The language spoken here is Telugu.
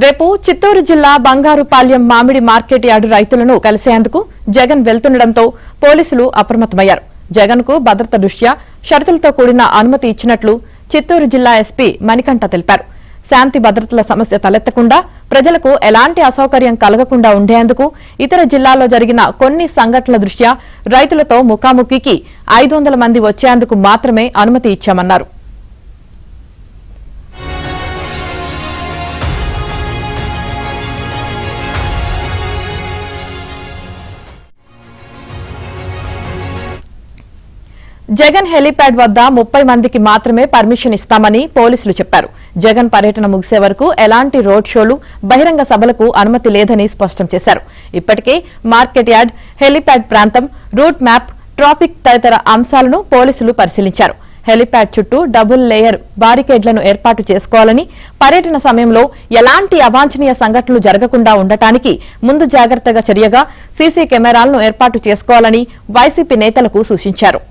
రేపు చిత్తూరు జిల్లా బంగారుపాళ్యం మామిడి మార్కెట్ యార్డు రైతులను కలిసేందుకు జగన్ వెళ్తుండటంతో పోలీసులు అప్రమత్తమయ్యారు. జగన్ కు భద్రత దృష్ట్యా షరతులతో కూడిన అనుమతి ఇచ్చినట్లు చిత్తూరు జిల్లా ఎస్పీ మణికంఠ తెలిపారు. శాంతి భద్రతల సమస్య తలెత్తకుండా ప్రజలకు ఎలాంటి అసౌకర్యం కలగకుండా ఉండేందుకు ఇతర జిల్లాల్లో జరిగిన కొన్ని సంఘటనల దృష్ట్యా రైతులతో ముఖాముఖికి 500 మంది వచ్చేందుకు మాత్రమే అనుమతి ఇచ్చామన్నారు. జగన్ హెలీప్యాడ్ వద్ద 30 మందికి మాత్రమే పర్మిషన్ ఇస్తామని పోలీసులు చెప్పారు. జగన్ పర్యటన ముగిసే వరకు ఎలాంటి రోడ్ షోలు, బహిరంగ సభలకు అనుమతి లేదని స్పష్టం చేశారు. ఇప్పటికే మార్కెట్ యార్డ్, హెలీప్యాడ్ ప్రాంతం, రూట్ మ్యాప్, ట్రాఫిక్ తదితర అంశాలను పోలీసులు పరిశీలించారు. హెలీప్యాడ్ చుట్టూ డబుల్ లేయర్ బారికేడ్లను ఏర్పాటు చేసుకోవాలని, పర్యటన సమయంలో ఎలాంటి అవాంఛనీయ సంఘటనలు జరగకుండా ఉండటానికి ముందు జాగ్రత్తగా చర్యగా సీసీ కెమెరాలను ఏర్పాటు చేసుకోవాలని వైసీపీ నేతలకు సూచించారు.